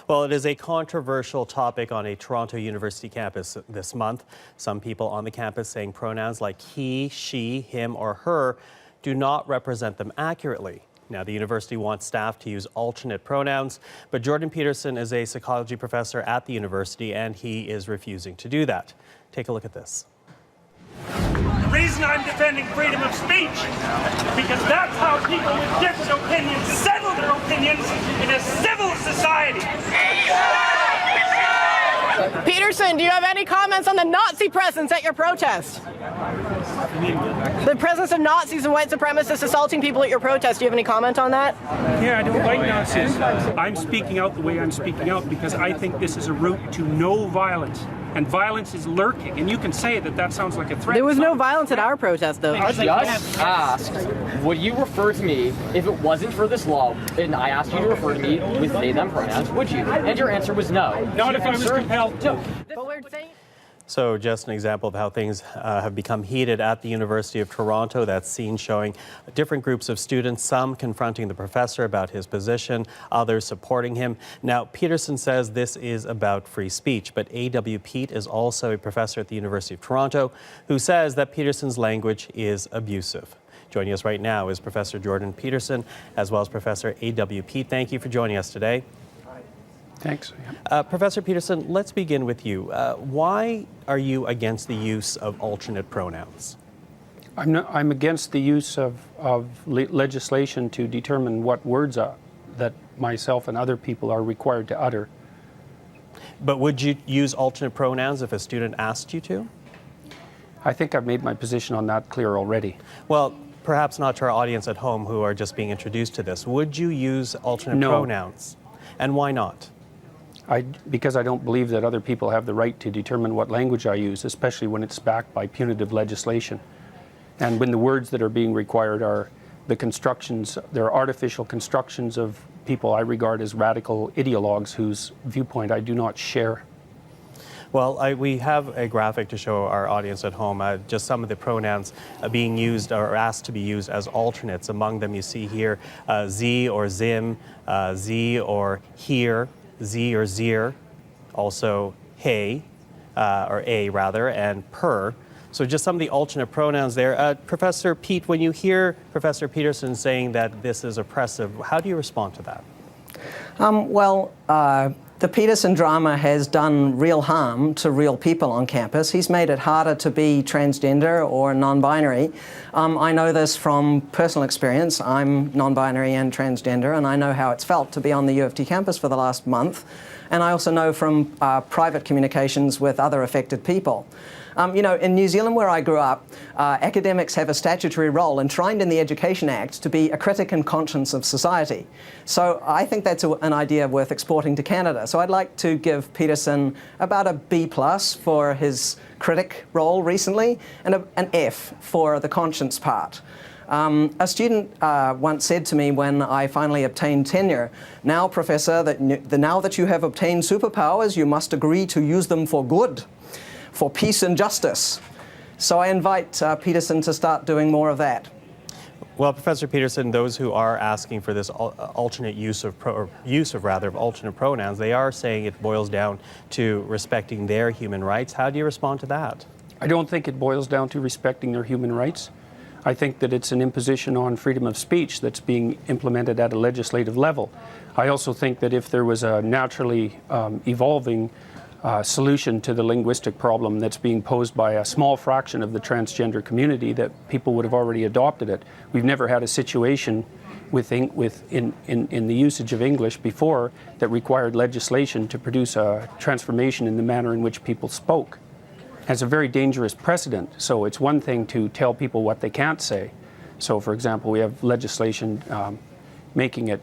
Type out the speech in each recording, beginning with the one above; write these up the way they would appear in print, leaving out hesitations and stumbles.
Well, it is a controversial topic on a Toronto University campus this month. Some people on the campus saying pronouns like he, she, him, or her do not represent them accurately. Now, the university wants staff to use alternate pronouns, but Jordan Peterson is a psychology professor at the university, and he is refusing to do that. Take a look at this. The reason I'm defending freedom of speech is because that's how people with different opinions settle their opinions in a civil society. Peterson, do you have any comments on the Nazi presence at your protest? The presence of Nazis and white supremacists assaulting people at your protest. Do you have any comment on that? Yeah, I don't like Nazis. I'm speaking out the way I'm speaking out because I think this is a route to no violence. And violence is lurking. And you can say that that sounds like a threat. There was no violence at our protest, though. I just asked, would you refer to me if it wasn't for this law, and I asked you to refer to me with they, them pronouns, would you? And your answer was no. Not if I was compelled to. But we're saying... So just an example of how things have become heated at the University of Toronto. That scene showing different groups of students, some confronting the professor about his position, others supporting him. Now, Peterson says this is about free speech, but A.W. Peet is also a professor at the University of Toronto who says that Peterson's language is abusive. Joining us right now is Professor Jordan Peterson, as well as Professor A.W. Peet. Thank you for joining us today. Thanks. Professor Peterson, let's begin with you. Why are you against the use of alternate pronouns? I'm against the use of legislation to determine what words that myself and other people are required to utter. But would you use alternate pronouns if a student asked you to? I think I've made my position on that clear already. Well, perhaps not to our audience at home who are just being introduced to this. Would you use alternate pronouns? And why not? Because I don't believe that other people have the right to determine what language I use, especially when it's backed by punitive legislation. And when the words that are being required are the constructions, they're artificial constructions of people I regard as radical ideologues whose viewpoint I do not share. Well, we have a graphic to show our audience at home, just some of the pronouns being used or asked to be used as alternates. Among them you see here Z or Zim, Z or here, Z or Zir, also hey, or a rather, and per. So just some of the alternate pronouns there. Professor Peet, when you hear Professor Peterson saying that this is oppressive, how do you respond to that? The Peterson drama has done real harm to real people on campus. He's made it harder to be transgender or non-binary. I know this from personal experience. I'm non-binary and transgender, and I know how it's felt to be on the U of T campus for the last month. And I also know from private communications with other affected people. You know, in New Zealand, where I grew up, academics have a statutory role enshrined in the Education Act to be a critic and conscience of society. So I think that's an idea worth exporting to Canada. So I'd like to give Peterson about a B+ for his critic role recently, and an F for the conscience part. A student once said to me when I finally obtained tenure, "Now, Professor, now that you have obtained superpowers, you must agree to use them for good, for peace and justice." So I invite Peterson to start doing more of that. Well, Professor Peterson, those who are asking for this alternate use of alternate pronouns, they are saying it boils down to respecting their human rights. How do you respond to that? I don't think it boils down to respecting their human rights. I think that it's an imposition on freedom of speech that's being implemented at a legislative level. I also think that if there was a naturally evolving solution to the linguistic problem that's being posed by a small fraction of the transgender community, that people would have already adopted it. We've never had a situation in the usage of English before that required legislation to produce a transformation in the manner in which people spoke. It's a very dangerous precedent. So it's one thing to tell people what they can't say. So for example, we have legislation making it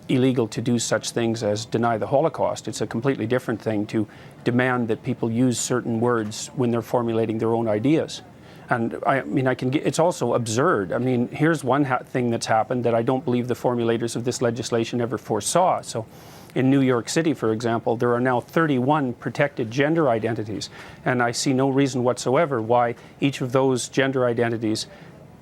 illegal to do such things as deny the Holocaust. It's a completely different thing to demand that people use certain words when they're formulating their own ideas. And I mean, it's also absurd. I mean, here's one thing that's happened that I don't believe the formulators of this legislation ever foresaw. So in New York City, for example, there are now 31 protected gender identities. And I see no reason whatsoever why each of those gender identities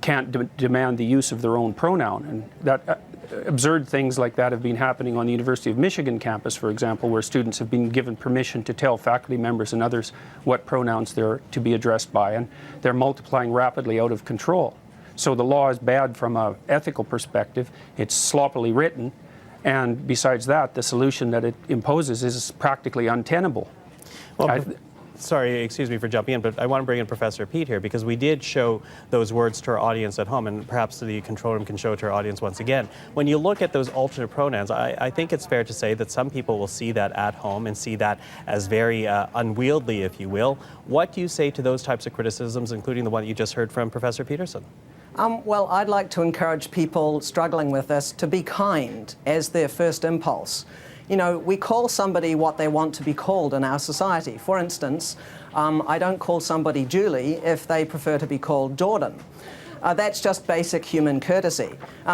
can't demand the use of their own pronoun. And that absurd things like that have been happening on the University of Michigan campus, for example, where students have been given permission to tell faculty members and others what pronouns they're to be addressed by, and they're multiplying rapidly out of control. So the law is bad from an ethical perspective. It's sloppily written, and besides that, the solution that it imposes is practically untenable. Well, sorry, excuse me for jumping in, but I want to bring in Professor Peet here because we did show those words to our audience at home, and perhaps the control room can show it to our audience once again. When you look at those alternate pronouns, I think it's fair to say that some people will see that at home and see that as very unwieldy, if you will. What do you say to those types of criticisms, including the one that you just heard from Professor Peterson? Well, I'd like to encourage people struggling with this to be kind as their first impulse. You know, we call somebody what they want to be called in our society. For instance, I don't call somebody Julie if they prefer to be called Jordan. That's just basic human courtesy.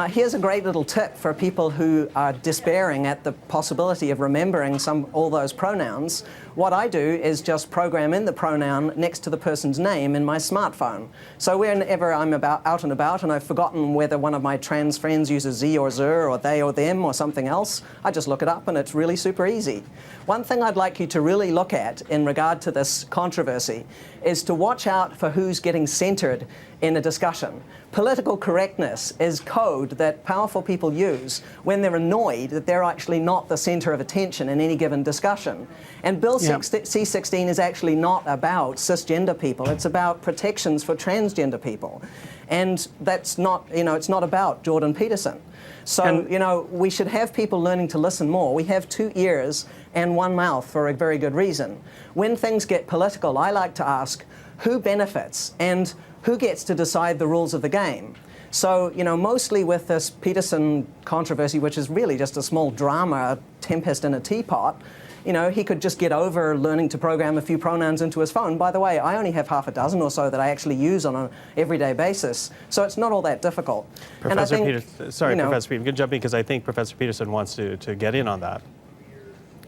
Here's a great little tip for people who are despairing at the possibility of remembering all those pronouns. What I do is just program in the pronoun next to the person's name in my smartphone. So whenever I'm out and about and I've forgotten whether one of my trans friends uses ze or zer or they or them or something else, I just look it up and it's really super easy. One thing I'd like you to really look at in regard to this controversy is to watch out for who's getting centered in a discussion. Political correctness is code that powerful people use when they're annoyed that they're actually not the center of attention in any given discussion. And Bill C-16 is actually not about cisgender people, it's about protections for transgender people. And that's not, it's not about Jordan Peterson. So, we should have people learning to listen more. We have 2 ears and 1 mouth for a very good reason. When things get political, I like to ask who benefits and who gets to decide the rules of the game. So, mostly with this Peterson controversy, which is really just a small drama, a tempest in a teapot, he could just get over learning to program a few pronouns into his phone. By the way, I only have half a dozen or so that I actually use on an everyday basis, so it's not all that difficult. Professor Peterson, sorry, Professor Peterson, I'm going to jump in because I think Professor Peterson wants to get in on that.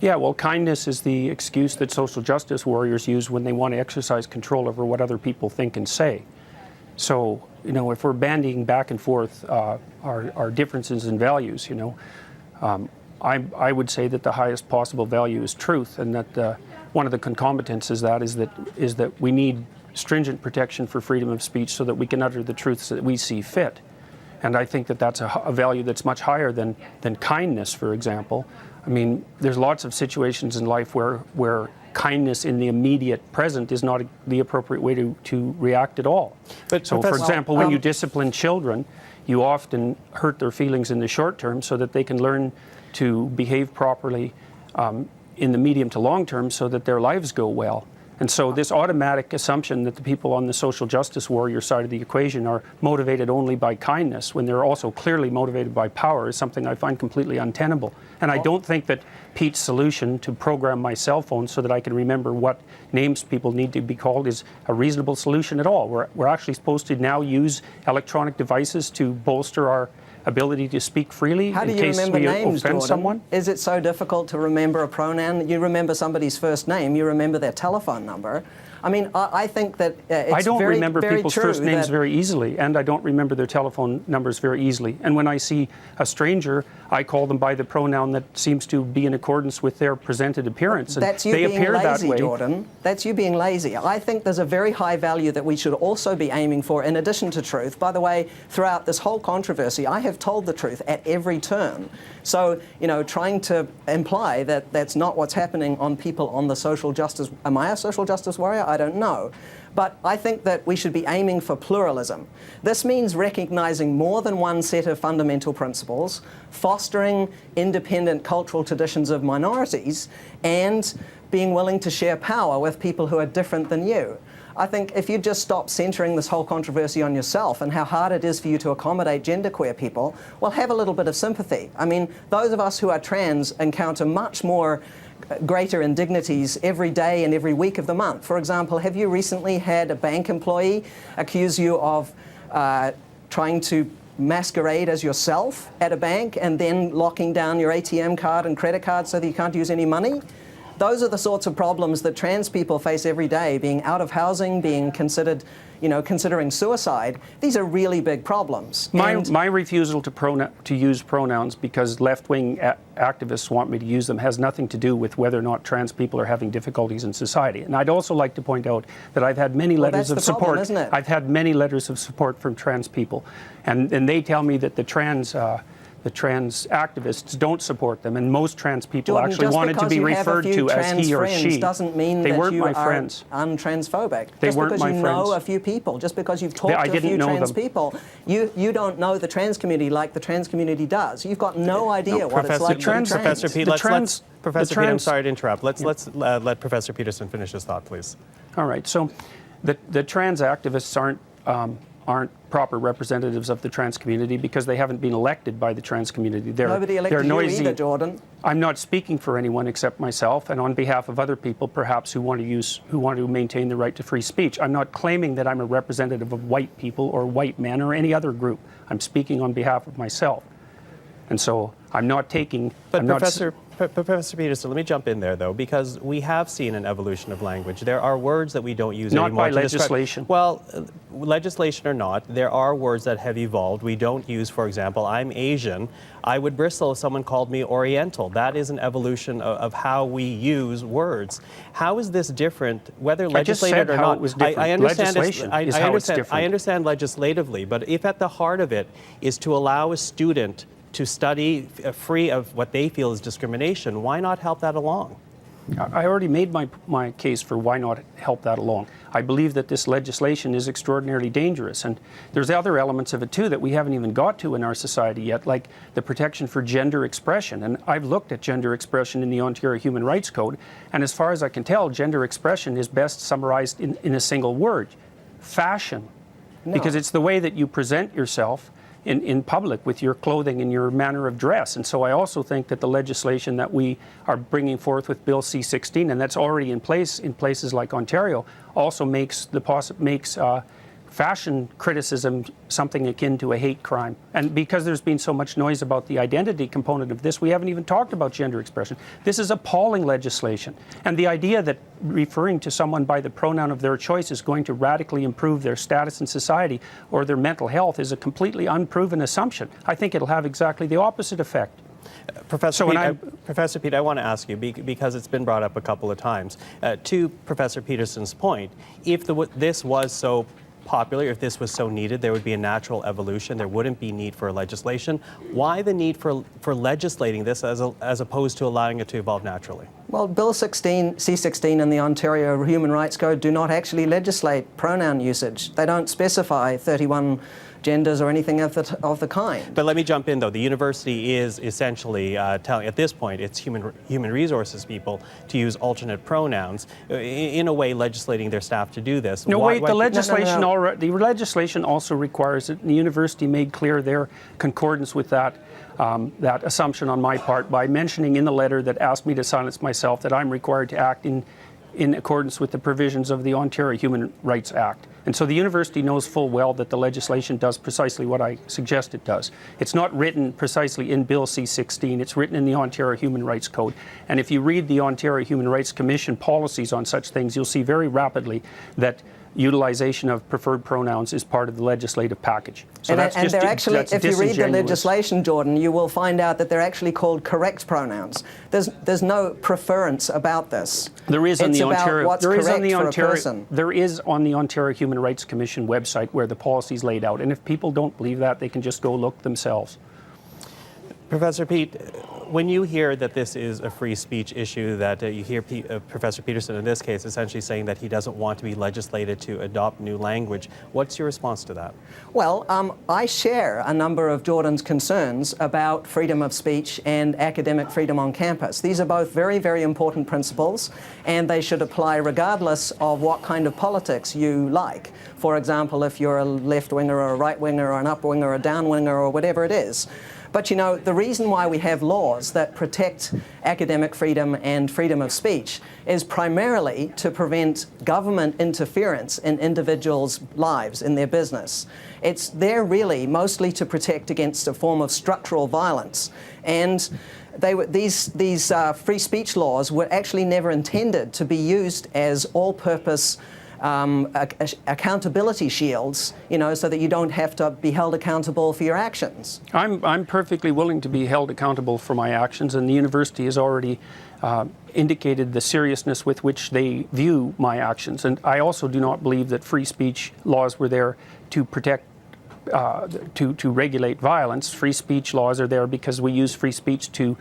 Yeah, well, kindness is the excuse that social justice warriors use when they want to exercise control over what other people think and say. So, if we're bandying back and forth our differences in values, I would say that the highest possible value is truth, and that one of the concomitants is that we need stringent protection for freedom of speech so that we can utter the truths that we see fit. And I think that that's a value that's much higher than kindness, for example. I mean, there's lots of situations in life where kindness in the immediate present is not the appropriate way to react at all. But so, for example, when you discipline children, you often hurt their feelings in the short term so that they can learn to behave properly in the medium to long term so that their lives go well. And so this automatic assumption that the people on the social justice warrior side of the equation are motivated only by kindness when they're also clearly motivated by power is something I find completely untenable. And I don't think that Peet's solution to program my cell phone so that I can remember what names people need to be called is a reasonable solution at all. We're actually supposed to now use electronic devices to bolster our ability to speak freely in case we offend someone? Is it so difficult to remember a pronoun? You remember somebody's first name, you remember their telephone number. I mean, I think that it's I don't very, remember very people's true first names that very easily, and I don't remember their telephone numbers very easily. And when I see a stranger, I call them by the pronoun that seems to be in accordance with their presented appearance. And that's you they being appear lazy, that way. Jordan. That's you being lazy. I think there's a very high value that we should also be aiming for in addition to truth. By the way, throughout this whole controversy, I have told the truth at every turn. So, trying to imply that that's not what's happening on people on the social justice, am I a social justice warrior? I don't know. But I think that we should be aiming for pluralism. This means recognizing more than one set of fundamental principles, fostering independent cultural traditions of minorities, and being willing to share power with people who are different than you. I think if you just stop centering this whole controversy on yourself and how hard it is for you to accommodate genderqueer people, well, have a little bit of sympathy. I mean, those of us who are trans encounter much more greater indignities every day and every week of the month. For example, have you recently had a bank employee accuse you of trying to masquerade as yourself at a bank and then locking down your ATM card and credit card so that you can't use any money? those are the sorts of problems that trans people face every day, being out of housing, being considered, considering suicide. These are really big problems. My refusal to use pronouns because left-wing activists want me to use them has nothing to do with whether or not trans people are having difficulties in society. And I'd also like to point out that I've had many letters of support. Problem, isn't it? I've had many letters of support from trans people, and they tell me that the trans activists don't support them, and most trans people Jordan, actually wanted to be referred to as he or she. Doesn't mean they that weren't you my are friends. Untransphobic. They just weren't because my you friends. know a few people, just because you've talked to a few trans people, you don't know the trans community like the trans community does. You've got no idea what it's like to be trans. Professor Pete, Professor Pete, I'm sorry to interrupt. Let's let Professor Peterson finish his thought, please. All right. So, the trans activists aren't proper representatives of the trans community because they haven't been elected by the trans community. Nobody elected you either, Jordan. I'm not speaking for anyone except myself, and on behalf of other people, perhaps who want to maintain the right to free speech. I'm not claiming that I'm a representative of white people or white men or any other group. I'm speaking on behalf of myself, and so I'm not taking. But Professor Peterson, let me jump in there, though, because we have seen an evolution of language. There are words that we don't use anymore. Not by legislation. Well, legislation or not, there are words that have evolved. We don't use, for example, I'm Asian. I would bristle if someone called me Oriental. That is an evolution of how we use words. How is this different, whether legislated or not? I understand legislation is how it's different. I understand legislatively, but if at the heart of it is to allow a student to study free of what they feel is discrimination, why not help that along? I already made my case for why not help that along. I believe that this legislation is extraordinarily dangerous, and there's other elements of it too that we haven't even got to in our society yet, like the protection for gender expression. And I've looked at gender expression in the Ontario Human Rights Code, and as far as I can tell, gender expression is best summarized in a single word: fashion. No. Because it's the way that you present yourself in public with your clothing and your manner of dress. And so I also think that the legislation that we are bringing forth with Bill C-16, and that's already in place in places like Ontario, also makes fashion criticism something akin to a hate crime. And because there's been so much noise about the identity component of this, we haven't even talked about gender expression. This is appalling legislation. And the idea that referring to someone by the pronoun of their choice is going to radically improve their status in society or their mental health is a completely unproven assumption. I think it'll have exactly the opposite effect. Professor Pete, I want to ask you, because it's been brought up a couple of times, to Professor Peterson's point, if this was so popular, if this was so needed, there would be a natural evolution. There wouldn't be need for legislation. Why the need for legislating this as opposed to allowing it to evolve naturally? Well, Bill C-16 and the Ontario Human Rights Code do not actually legislate pronoun usage. They don't specify 31 genders or anything of the kind. But let me jump in, though. The university is essentially telling, at this point, its human resources people to use alternate pronouns, in a way legislating their staff to do this. No, wait, the legislation the legislation also requires it, and the university made clear their concordance with that assumption on my part by mentioning in the letter that asked me to silence myself that I'm required to act in accordance with the provisions of the Ontario Human Rights Act. And so the university knows full well that the legislation does precisely what I suggest it does. It's not written precisely in Bill C-16, it's written in the Ontario Human Rights Code. And if you read the Ontario Human Rights Commission policies on such things, you'll see very rapidly that utilization of preferred pronouns is part of the legislative package. So if you read the legislation, Jordan, you will find out that they're actually called correct pronouns. There's no preference about this. There is on the Ontario. There is on the Ontario Human Rights Commission website where the policy is laid out, and if people don't believe that, they can just go look themselves. Professor Peet, when you hear that this is a free speech issue, that you hear Professor Peterson in this case essentially saying that he doesn't want to be legislated to adopt new language, what's your response to that? Well, I share a number of Jordan's concerns about freedom of speech and academic freedom on campus. These are both very, very important principles, and they should apply regardless of what kind of politics you like. For example, if you're a left-winger or a right-winger or an up-winger or a down-winger or whatever it is. But you know, the reason why we have laws that protect academic freedom and freedom of speech is primarily to prevent government interference in individuals' lives, in their business. It's there really mostly to protect against a form of structural violence. And these free speech laws were actually never intended to be used as all-purpose accountability shields, you know, so that you don't have to be held accountable for your actions. I'm perfectly willing to be held accountable for my actions, and the university has already indicated the seriousness with which they view my actions. And I also do not believe that free speech laws were there to protect to regulate violence. Free speech laws are there because we use free speech to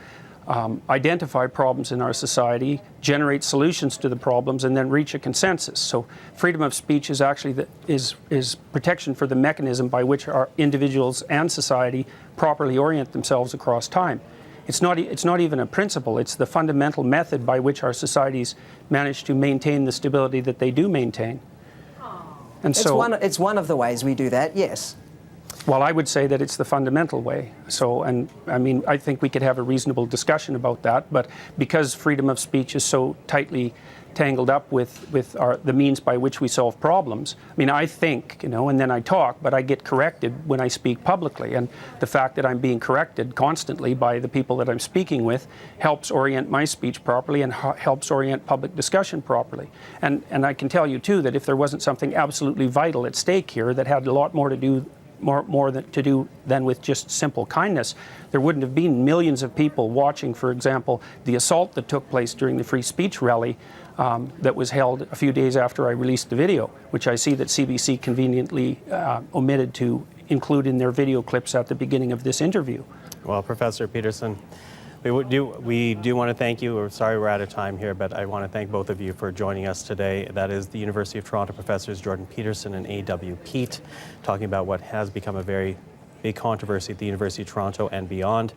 identify problems in our society, generate solutions to the problems, and then reach a consensus. So freedom of speech is actually is protection for the mechanism by which our individuals and society properly orient themselves across time. It's not even a principle, it's the fundamental method by which our societies manage to maintain the stability that they do maintain. And it's one of the ways we do that, yes. Well, I would say that it's the fundamental way. So, and I mean, I think we could have a reasonable discussion about that, but because freedom of speech is so tightly tangled up with the means by which we solve problems, I mean, I think, you know, and then I talk, but I get corrected when I speak publicly, and the fact that I'm being corrected constantly by the people that I'm speaking with helps orient my speech properly and helps orient public discussion properly. And I can tell you, too, that if there wasn't something absolutely vital at stake here that had a lot more to do than with just simple kindness, there wouldn't have been millions of people watching, for example, the assault that took place during the free speech rally that was held a few days after I released the video, which I see that CBC conveniently omitted to include in their video clips at the beginning of this interview. Well, Professor Peterson, we do want to thank you. We're sorry we're out of time here, but I want to thank both of you for joining us today. That is the University of Toronto professors Jordan Peterson and A.W. Peet, talking about what has become a very big controversy at the University of Toronto and beyond.